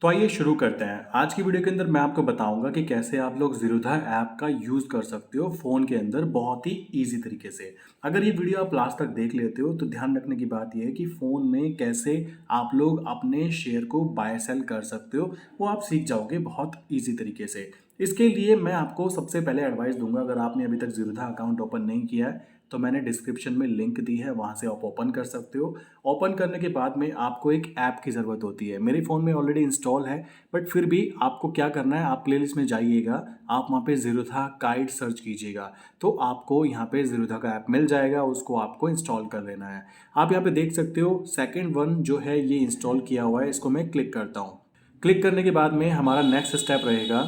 तो आइए शुरू करते हैं। आज की वीडियो के अंदर मैं आपको बताऊंगा कि कैसे आप लोग ज़ीरोधा ऐप का यूज़ कर सकते हो फ़ोन के अंदर बहुत ही ईजी तरीके से। अगर ये वीडियो आप लास्ट तक देख लेते हो तो ध्यान रखने की बात यह है कि फ़ोन में कैसे आप लोग अपने शेयर को बाय सेल कर सकते हो, वो आप सीख जाओगे बहुत ईजी तरीके से। इसके लिए मैं आपको सबसे पहले एडवाइस दूंगा, अगर आपने अभी तक ज़ीरोधा अकाउंट ओपन नहीं किया है तो मैंने डिस्क्रिप्शन में लिंक दी है, वहाँ से आप ओपन कर सकते हो। ओपन करने के बाद में आपको एक ऐप की ज़रूरत होती है। मेरे फ़ोन में ऑलरेडी इंस्टॉल है, बट फिर भी आपको क्या करना है, आप प्लेलिस्ट में जाइएगा, आप वहाँ पे ज़ीरोधा काइट सर्च कीजिएगा तो आपको यहाँ पे ज़ीरोधा का ऐप मिल जाएगा, उसको आपको इंस्टॉल कर लेना है। आप यहाँ पे देख सकते हो सेकेंड वन जो है ये इंस्टॉल किया हुआ है, इसको मैं क्लिक करता हूँ। क्लिक करने के बाद में हमारा नेक्स्ट स्टेप रहेगा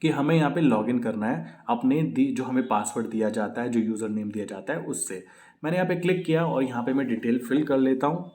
कि हमें यहाँ पे लॉगिन करना है अपने जो हमें पासवर्ड दिया जाता है, जो यूज़र नेम दिया जाता है उससे। मैंने यहाँ पे क्लिक किया और यहाँ पे मैं डिटेल फिल कर लेता हूँ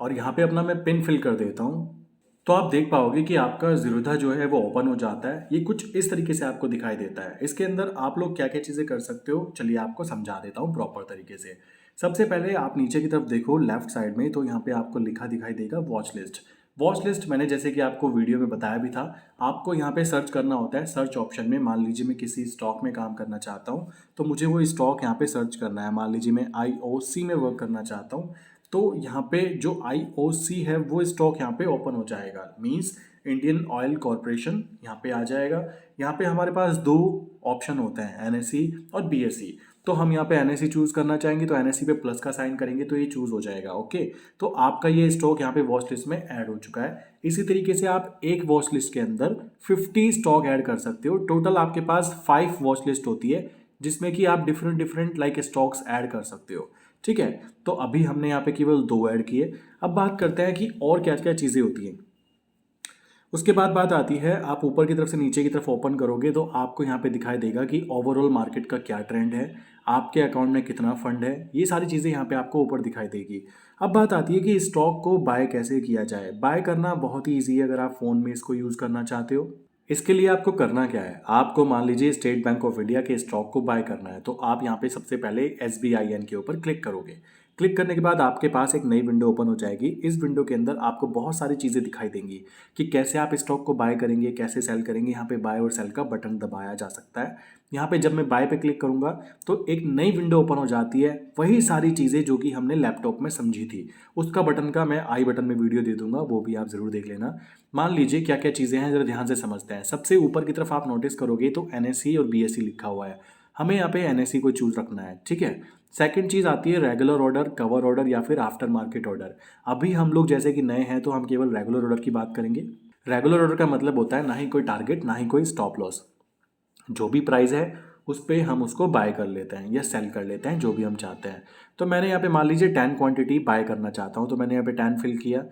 और यहाँ पे अपना मैं पिन फिल कर देता हूँ। तो आप देख पाओगे कि आपका ज़ीरोधा जो है वो ओपन हो जाता है। ये कुछ इस तरीके से आपको दिखाई देता है। इसके अंदर आप लोग क्या क्या चीज़ें कर सकते हो, चलिए आपको समझा देता हूँ प्रॉपर तरीके से। सबसे पहले आप नीचे की तरफ देखो लेफ्ट साइड में, तो यहाँ पे आपको लिखा दिखाई देगा वॉच लिस्ट। वॉच लिस्ट मैंने जैसे कि आपको वीडियो में बताया भी था, आपको यहाँ पे सर्च करना होता है। सर्च ऑप्शन में मान लीजिए मैं किसी स्टॉक में काम करना चाहता हूँ तो मुझे वो स्टॉक यहाँ पे सर्च करना है। मान लीजिए मैं IOC में वर्क करना चाहता हूँ तो यहाँ पे जो IOC है वो स्टॉक यहाँ पे ओपन हो जाएगा, मींस इंडियन ऑयल कॉरपोरेशन यहाँ पे आ जाएगा। यहाँ पे हमारे पास दो ऑप्शन होते हैं, NSE और BSE। तो हम यहाँ पे NSE चूज करना चाहेंगे तो NSE पे प्लस का साइन करेंगे तो ये चूज हो जाएगा। ओके, तो आपका ये स्टॉक यहाँ पे वॉच लिस्ट में ऐड हो चुका है। इसी तरीके से आप एक वॉच लिस्ट के अंदर 50 स्टॉक ऐड कर सकते हो। टोटल आपके पास 5 वॉच लिस्ट होती है जिसमें कि आप different different like stocks add कर सकते हो। ठीक है, तो अभी हमने यहाँ पे केवल 2 ऐड किए। अब बात करते हैं कि और क्या क्या चीज़ें होती हैं। उसके बाद बात आती है, आप ऊपर की तरफ से नीचे की तरफ ओपन करोगे तो आपको यहाँ पे दिखाई देगा कि ओवरऑल मार्केट का क्या ट्रेंड है, आपके अकाउंट में कितना फंड है, ये सारी चीज़ें यहाँ पे आपको ऊपर दिखाई देगी। अब बात आती है कि स्टॉक को बाय कैसे किया जाए। बाय करना बहुत ही ईजी है अगर आप फ़ोन में इसको यूज़ करना चाहते हो। इसके लिए आपको करना क्या है, आपको मान लीजिए स्टेट बैंक ऑफ इंडिया के स्टॉक को बाय करना है तो आप यहाँ पे सबसे पहले SBIN के ऊपर क्लिक करोगे। क्लिक करने के बाद आपके पास एक नई विंडो ओपन हो जाएगी। इस विंडो के अंदर आपको बहुत सारी चीज़ें दिखाई देंगी कि कैसे आप स्टॉक को बाय करेंगे, कैसे सेल करेंगे। यहाँ पे बाय और सेल का बटन दबाया जा सकता है। यहाँ पे जब मैं बाय पे क्लिक करूँगा तो एक नई विंडो ओपन हो जाती है। वही सारी चीज़ें जो कि हमने लैपटॉप में समझी थी, उसका बटन का मैं आई बटन में वीडियो दे दूंगा, वो भी आप ज़रूर देख लेना। मान लीजिए क्या क्या चीज़ें हैं, ज़रा ध्यान से समझते हैं। सबसे ऊपर की तरफ आप नोटिस करोगे तो NSE और BSE लिखा हुआ है। हमें यहाँ पे NSE को चूज रखना है। ठीक है, सेकंड चीज़ आती है रेगुलर ऑर्डर, कवर ऑर्डर या फिर आफ्टर मार्केट ऑर्डर। अभी हम लोग जैसे कि नए हैं तो हम केवल रेगुलर ऑर्डर की बात करेंगे। रेगुलर ऑर्डर का मतलब होता है ना ही कोई टारगेट ना ही कोई स्टॉप लॉस, जो भी प्राइस है उस पे हम उसको बाय कर लेते हैं या सेल कर लेते हैं, जो भी हम चाहते हैं। तो मैंने यहाँ पे मान लीजिए 10 क्वांटिटी बाय करना चाहता हूँ तो मैंने यहाँ पे 10 फिल किया।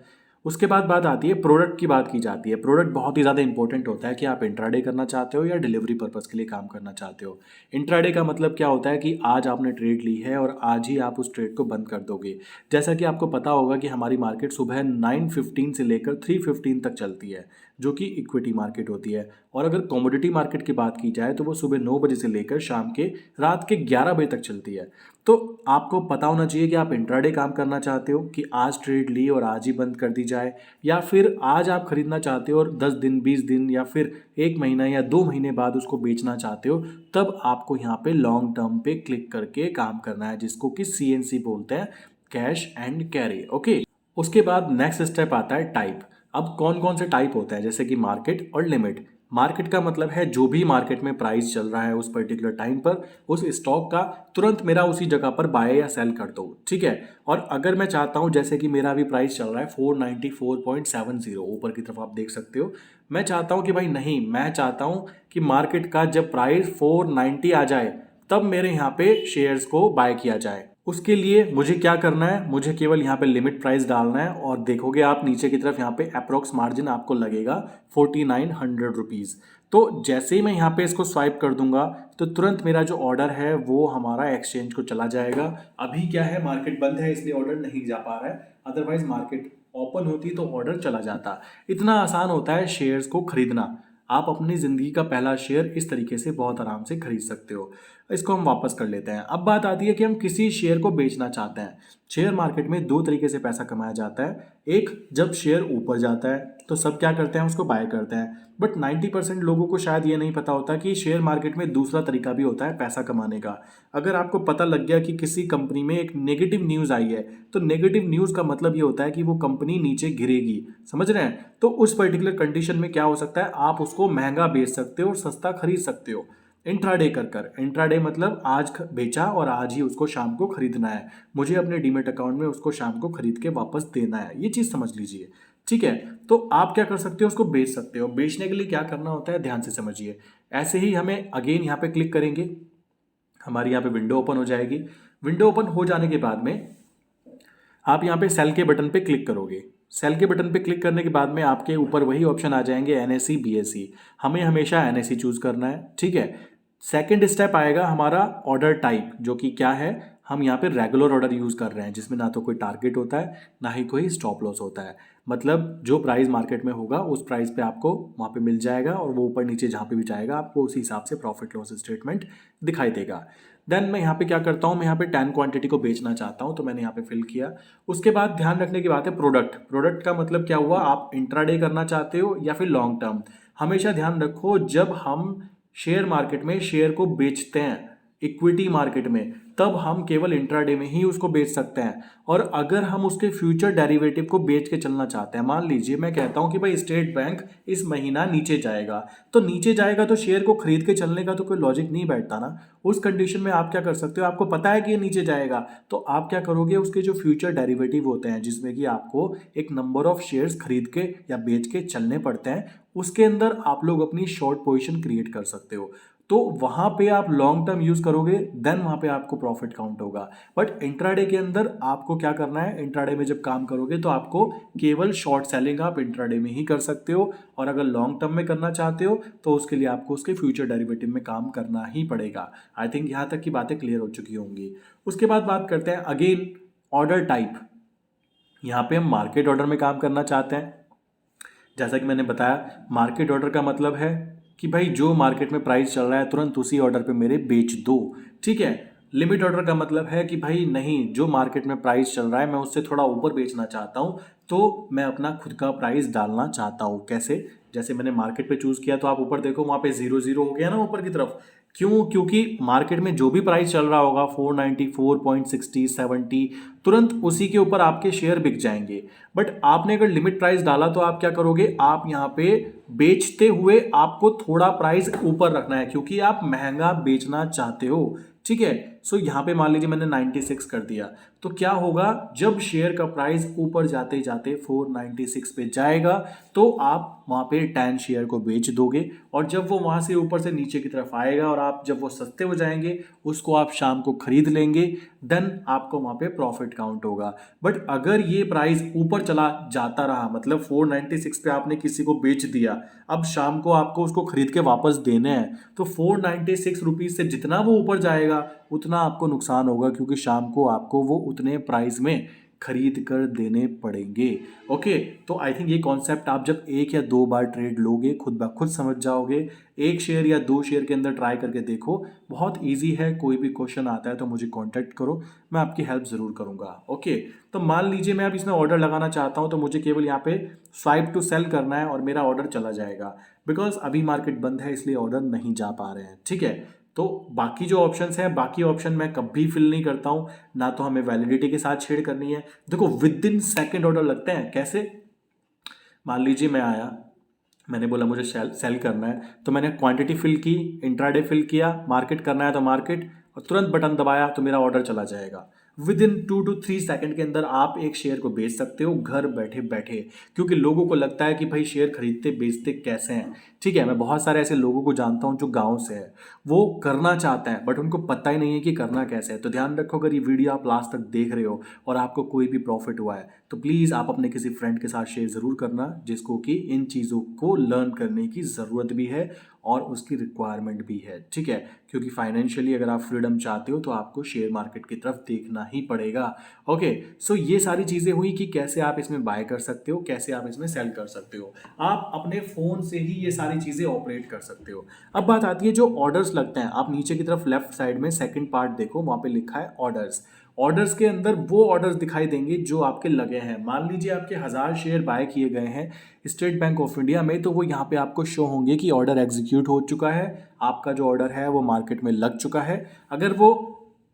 उसके बाद बात आती है प्रोडक्ट की, बात की जाती है। प्रोडक्ट बहुत ही ज़्यादा इंपॉर्टेंट होता है कि आप इंट्राडे करना चाहते हो या डिलीवरी पर्पज़ के लिए काम करना चाहते हो। इंट्राडे का मतलब क्या होता है कि आज आपने ट्रेड ली है और आज ही आप उस ट्रेड को बंद कर दोगे। जैसा कि आपको पता होगा कि हमारी मार्केट सुबह 9:15 से लेकर 3:15 तक चलती है, जो कि इक्विटी मार्केट होती है। और अगर कमोडिटी मार्केट की बात की जाए तो वो सुबह 9 बजे से लेकर शाम के रात के 11 बजे तक चलती है। तो आपको पता होना चाहिए कि आप इंट्राडे काम करना चाहते हो कि आज ट्रेड ली और आज ही बंद कर दी जाए, या फिर आज आप खरीदना चाहते हो और 10 दिन 20 दिन या फिर 1 महीना या 2 महीने बाद उसको बेचना चाहते हो। तब आपको यहाँ पे लॉन्ग टर्म पे क्लिक करके काम करना है, जिसको कि CNC बोलते हैं, कैश एंड कैरी। ओके, उसके बाद नेक्स्ट स्टेप आता है टाइप। अब कौन कौन से टाइप होते हैं, जैसे कि मार्केट और लिमिट। मार्केट का मतलब है जो भी मार्केट में प्राइस चल रहा है उस पर्टिकुलर टाइम पर, उस स्टॉक का तुरंत मेरा उसी जगह पर बाय या सेल कर दो। ठीक है, और अगर मैं चाहता हूं, जैसे कि मेरा अभी प्राइस चल रहा है 494.70, ऊपर की तरफ आप देख सकते हो। मैं चाहता हूं कि भाई नहीं, मैं चाहता हूं कि मार्केट का जब प्राइस 490 आ जाए तब मेरे यहाँ पे शेयर्स को बाय किया जाए। उसके लिए मुझे क्या करना है, मुझे केवल यहाँ पे लिमिट प्राइस डालना है और देखोगे आप नीचे की तरफ यहाँ पे अप्रोक्स मार्जिन आपको लगेगा 4900 रुपीज़। तो जैसे ही मैं यहाँ पे इसको स्वाइप कर दूंगा तो तुरंत मेरा जो ऑर्डर है वो हमारा एक्सचेंज को चला जाएगा। अभी क्या है, मार्केट बंद है इसलिए ऑर्डर नहीं जा पा रहा है, अदरवाइज मार्केट ओपन होती तो ऑर्डर चला जाता। इतना आसान होता है शेयर्स को खरीदना। आप अपनी ज़िंदगी का पहला शेयर इस तरीके से बहुत आराम से खरीद सकते हो। इसको हम वापस कर लेते हैं। अब बात आती है कि हम किसी शेयर को बेचना चाहते हैं। शेयर मार्केट में दो तरीके से पैसा कमाया जाता है। एक, जब शेयर ऊपर जाता है तो सब क्या करते हैं, उसको बाय करते हैं। बट 90% लोगों को शायद ये नहीं पता होता कि शेयर मार्केट में दूसरा तरीका भी होता है पैसा कमाने का। अगर आपको पता लग गया कि किसी कंपनी में एक नेगेटिव न्यूज़ आई है, तो नेगेटिव न्यूज़ का मतलब ये होता है कि वो कंपनी नीचे गिरेगी, समझ रहे हैं। तो उस पर्टिकुलर कंडीशन में क्या हो सकता है, आप उसको महंगा बेच सकते हो और सस्ता खरीद सकते हो इंट्राडे कर। इंट्राडे मतलब आज बेचा और आज ही उसको शाम को खरीदना है, मुझे अपने डीमेट अकाउंट में उसको शाम को खरीद के वापस देना है, ये चीज़ समझ लीजिए। ठीक है, तो आप क्या कर सकते हो, उसको बेच सकते हो। बेचने के लिए क्या करना होता है, ध्यान से समझिए। ऐसे ही हमें अगेन यहाँ पे क्लिक करेंगे, हमारी यहाँ पे विंडो ओपन हो जाएगी। विंडो ओपन हो जाने के बाद में आप यहाँ पे सेल के बटन पे क्लिक करोगे। सेल के बटन पे क्लिक करने के बाद में आपके ऊपर वही ऑप्शन आ जाएंगे, एनएसई बीएसई। हमें हमेशा एनएसई चूज करना है, ठीक है। सेकंड स्टेप आएगा हमारा ऑर्डर टाइप, जो कि क्या है, हम यहाँ पे रेगुलर ऑर्डर यूज कर रहे हैं, जिसमें ना तो कोई टारगेट होता है ना ही कोई स्टॉप लॉस होता है। मतलब जो प्राइस मार्केट में होगा उस प्राइस पे आपको वहाँ पे मिल जाएगा, और वो ऊपर नीचे जहाँ पे भी जाएगा आपको उसी हिसाब से प्रॉफिट लॉस स्टेटमेंट दिखाई देगा। देन मैं यहाँ पे क्या करता हूँ, मैं यहाँ पे 10 क्वांटिटी को बेचना चाहता हूँ, तो मैंने यहाँ पे फिल किया। उसके बाद ध्यान रखने की बात है, प्रोडक्ट। प्रोडक्ट का मतलब क्या हुआ, आप इंट्राडे करना चाहते हो या फिर लॉन्ग टर्म। हमेशा ध्यान रखो, जब हम शेयर मार्केट में शेयर को बेचते हैं इक्विटी मार्केट में, तब हम केवल इंट्राडे में ही उसको बेच सकते हैं। और अगर हम उसके फ्यूचर डेरिवेटिव को बेच के चलना चाहते हैं, मान लीजिए मैं कहता हूं कि भाई स्टेट बैंक इस महीना नीचे जाएगा, तो नीचे जाएगा तो शेयर को खरीद के चलने का तो कोई लॉजिक नहीं बैठता ना। उस कंडीशन में आप क्या कर सकते हो, आपको पता है कि ये नीचे जाएगा, तो आप क्या करोगे, उसके जो फ्यूचर डेरिवेटिव होते हैं जिसमें कि आपको एक नंबर ऑफ शेयर्स खरीद के या बेच के चलने पड़ते हैं, उसके अंदर आप लोग अपनी शॉर्ट पोजीशन क्रिएट कर सकते हो। तो वहां पे आप लॉन्ग टर्म यूज करोगे, देन वहां पे आपको प्रॉफिट काउंट होगा। बट इंट्राडे के अंदर आपको क्या करना है, इंट्राडे में जब काम करोगे तो आपको केवल शॉर्ट सेलिंग आप इंट्राडे में ही कर सकते हो, और अगर लॉन्ग टर्म में करना चाहते हो तो उसके लिए आपको उसके फ्यूचर डेरिवेटिव में काम करना ही पड़ेगा। आई थिंक यहां तक की बातें क्लियर हो चुकी होंगी। उसके बाद बात करते हैं अगेन ऑर्डर टाइप। यहाँ पे हम मार्केट ऑर्डर में काम करना चाहते हैं। जैसा कि मैंने बताया, मार्केट ऑर्डर का मतलब है कि भाई जो मार्केट में प्राइस चल रहा है तुरंत उसी ऑर्डर पे मेरे बेच दो, ठीक है। लिमिट ऑर्डर का मतलब है कि भाई नहीं, जो मार्केट में प्राइस चल रहा है मैं उससे थोड़ा ऊपर बेचना चाहता हूँ, तो मैं अपना खुद का प्राइस डालना चाहता हूँ। कैसे, जैसे मैंने मार्केट पे चूज किया तो आप ऊपर देखो वहां पे 0 0 हो गया ना ऊपर की तरफ। क्यों, क्योंकि मार्केट में जो भी प्राइस चल रहा होगा 494.60 70, तुरंत उसी के ऊपर आपके शेयर बिक जाएंगे। बट आपने अगर लिमिट प्राइस डाला तो आप क्या करोगे, आप यहाँ पे बेचते हुए आपको थोड़ा प्राइस ऊपर रखना है, क्योंकि आप महंगा बेचना चाहते हो, ठीक है। सो यहाँ पे मान लीजिए मैंने 96 कर दिया, तो क्या होगा, जब शेयर का प्राइस ऊपर जाते जाते 496 पे जाएगा तो आप वहां पे 10 शेयर को बेच दोगे, और जब वो वहां से ऊपर से नीचे की तरफ आएगा और आप जब वो सस्ते हो जाएंगे उसको आप शाम को खरीद लेंगे, देन आपको वहां पे प्रॉफिट काउंट होगा। बट अगर ये प्राइस ऊपर चला जाता रहा, मतलब 496 पे आपने किसी को बेच दिया, अब शाम को आपको उसको खरीद के वापस देने हैं, तो 496 रुपीज से जितना वो ऊपर जाएगा उतना आपको नुकसान होगा, क्योंकि शाम को आपको वो उतने प्राइस में खरीद कर देने पड़ेंगे। ओके, तो आई थिंक ये कॉन्सेप्ट आप जब एक या दो बार ट्रेड लोगे खुद ब खुद समझ जाओगे। एक शेयर या दो शेयर के अंदर ट्राई करके देखो, बहुत इजी है। कोई भी क्वेश्चन आता है तो मुझे कांटेक्ट करो, मैं आपकी हेल्प ज़रूर करूंगा। ओके, तो मान लीजिए मैं अब इसमें ऑर्डर लगाना चाहता हूं, तो मुझे केवल यहाँ पे स्वाइप टू सेल करना है और मेरा ऑर्डर चला जाएगा। बिकॉज अभी मार्केट बंद है इसलिए ऑर्डर नहीं जा पा रहे हैं, ठीक है। तो बाकी जो ऑप्शंस हैं, बाकी ऑप्शन मैं कभी फिल नहीं करता हूं, ना तो हमें वैलिडिटी के साथ शेयर करनी है। देखो विद इन सेकेंड ऑर्डर लगते हैं। कैसे, मान लीजिए मैं आया, मैंने बोला मुझे सेल करना है, तो मैंने क्वांटिटी फिल की, इंट्राडे फिल किया, मार्केट करना है तो मार्केट, और तुरंत बटन दबाया तो मेरा ऑर्डर चला जाएगा। विद इन 2 to 3 सेकंड के अंदर आप एक शेयर को बेच सकते हो घर बैठे बैठे, क्योंकि लोगों को लगता है कि भाई शेयर खरीदते बेचते कैसे हैं, ठीक है। मैं बहुत सारे ऐसे लोगों को जानता हूं जो गांव से है, वो करना चाहते हैं बट उनको पता ही नहीं है कि करना कैसे है। तो ध्यान रखो, अगर ये वीडियो आप लास्ट तक देख रहे हो और आपको कोई भी प्रॉफिट हुआ है तो प्लीज़ आप अपने किसी फ्रेंड के साथ शेयर ज़रूर करना जिसको कि इन चीज़ों को लर्न करने की ज़रूरत भी है और उसकी रिक्वायरमेंट भी है, ठीक है? क्योंकि फाइनेंशियली अगर आप फ्रीडम चाहते हो तो आपको शेयर मार्केट की तरफ देखना ही पड़ेगा। ओके, सो ये सारी चीज़ें हुई कि कैसे आप इसमें बाय कर सकते हो, कैसे आप इसमें सेल कर सकते हो। आप अपने फ़ोन से ही ये सारी चीज़ें ऑपरेट कर सकते हो। अब बात आती है जो ऑर्डर्स लगते हैं, आप नीचे की तरफ लेफ्ट साइड में सेकंड पार्ट देखो, वहाँ पे लिखा है ऑर्डर्स। ऑर्डर्स के अंदर वो ऑर्डर्स दिखाई देंगे जो आपके लगे हैं। मान लीजिए आपके 1000 शेयर बाय किए गए हैं स्टेट बैंक ऑफ इंडिया में, तो वो यहाँ पे आपको शो होंगे कि ऑर्डर एग्जीक्यूट हो चुका है, आपका जो ऑर्डर है वो मार्केट में लग चुका है। अगर वो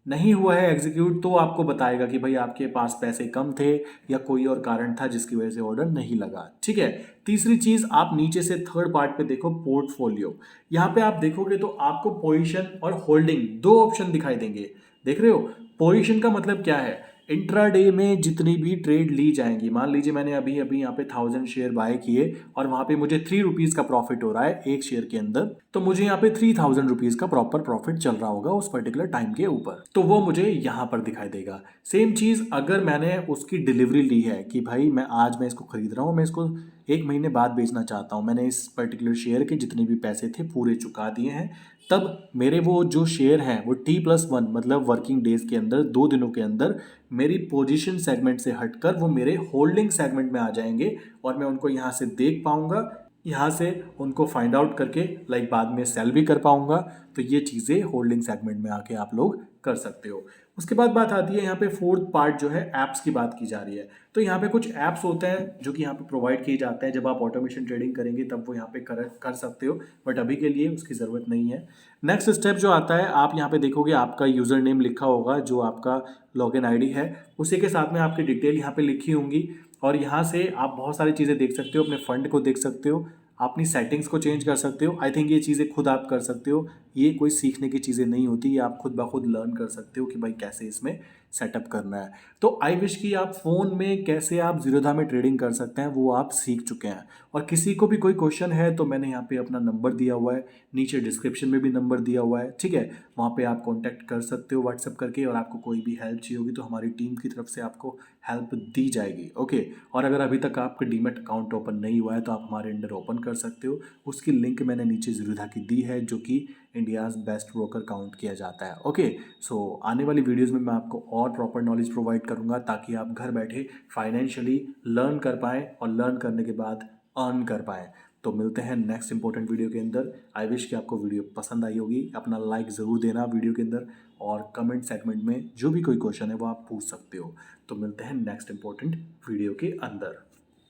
नहीं हुआ है एग्जीक्यूट तो आपको बताएगा कि भाई आपके पास पैसे कम थे या कोई और कारण था जिसकी वजह से ऑर्डर नहीं लगा, ठीक है। तीसरी चीज, आप नीचे से थर्ड पार्ट पे देखो पोर्टफोलियो। यहाँ पे आप देखोगे तो आपको पोजीशन और होल्डिंग दो ऑप्शन दिखाई देंगे। देख रहे हो, पोजीशन का मतलब क्या है? इंट्राडे में जितनी भी ट्रेड ली जाएंगी, मान लीजिए मैंने अभी अभी यहाँ पे 1000 शेयर बाय किए और वहां पे मुझे 3 रुपीज का प्रॉफिट हो रहा है एक शेयर के अंदर, तो मुझे यहाँ पे 3000 रुपीज का प्रॉपर प्रॉफिट चल रहा होगा उस पर्टिकुलर टाइम के ऊपर, तो वो मुझे यहाँ पर दिखाई देगा। सेम चीज अगर मैंने उसकी डिलीवरी ली है कि भाई मैं इसको खरीद रहा हूँ, मैं इसको 1 महीने बाद बेचना चाहता हूँ, मैंने इस पर्टिकुलर शेयर के जितने भी पैसे थे पूरे चुका दिए हैं, तब मेरे वो जो शेयर हैं वो T+1 मतलब वर्किंग डेज के अंदर 2 दिनों के अंदर मेरी पोजीशन सेगमेंट से हटकर वो मेरे होल्डिंग सेगमेंट में आ जाएंगे और मैं उनको यहाँ से देख पाऊंगा, यहाँ से उनको फाइंड आउट करके लाइक बाद में सेल भी कर पाऊंगा। तो ये चीज़ें होल्डिंग सेगमेंट में आके आप लोग कर सकते हो। उसके बाद बात आती है यहाँ पे फोर्थ पार्ट जो है एप्स की बात की जा रही है। तो यहाँ पे कुछ एप्स होते हैं जो कि यहाँ पे प्रोवाइड किए जाते हैं, जब आप ऑटोमेशन ट्रेडिंग करेंगे तब वो यहाँ पे कर सकते हो, बट अभी के लिए उसकी ज़रूरत नहीं है। नेक्स्ट स्टेप जो आता है, आप यहाँ पे देखोगे आपका यूज़र नेम लिखा होगा जो आपका लॉगिन आईडी है, उसी के साथ में आपकी डिटेल यहाँ पे लिखी होंगी और यहाँ से आप बहुत सारी चीज़ें देख सकते हो, अपने फंड को देख सकते हो, अपनी सेटिंग्स को चेंज कर सकते हो। आई थिंक ये चीज़ें खुद आप कर सकते हो, ये कोई सीखने की चीज़ें नहीं होती, ये आप खुद ब खुद लर्न कर सकते हो कि भाई कैसे इसमें सेटअप करना है। तो आई विश कि आप फ़ोन में कैसे आप ज़ीरोधा में ट्रेडिंग कर सकते हैं वो आप सीख चुके हैं। और किसी को भी कोई क्वेश्चन है तो मैंने यहाँ पे अपना नंबर दिया हुआ है, नीचे डिस्क्रिप्शन में भी नंबर दिया हुआ है, ठीक है, वहाँ पे आप कांटेक्ट कर सकते हो व्हाट्सएप करके, और आपको कोई भी हेल्प चाहिए होगी तो हमारी टीम की तरफ से आपको हेल्प दी जाएगी। ओके, और अगर अभी तक आपका डीमैट अकाउंट ओपन नहीं हुआ है तो आप हमारे अंडर ओपन कर सकते हो, उसकी लिंक मैंने नीचे ज़ीरोधा की दी है जो कि इंडियाज़ बेस्ट ब्रोकर काउंट किया जाता है। ओके, सो आने वाली वीडियोज़ में मैं आपको और प्रॉपर नॉलेज प्रोवाइड करूँगा ताकि आप घर बैठे फाइनेंशियली लर्न कर पाएँ और लर्न करने के बाद अर्न कर पाएँ। तो मिलते हैं नेक्स्ट इंपॉर्टेंट वीडियो के अंदर। आई विश कि आपको वीडियो पसंद आई होगी। अपना लाइक ज़रूर देना वीडियो के अंदर, और कमेंट सेगमेंट में जो भी कोई क्वेश्चन है वो आप पूछ सकते हो। तो मिलते हैं नेक्स्ट इंपॉर्टेंट वीडियो के अंदर।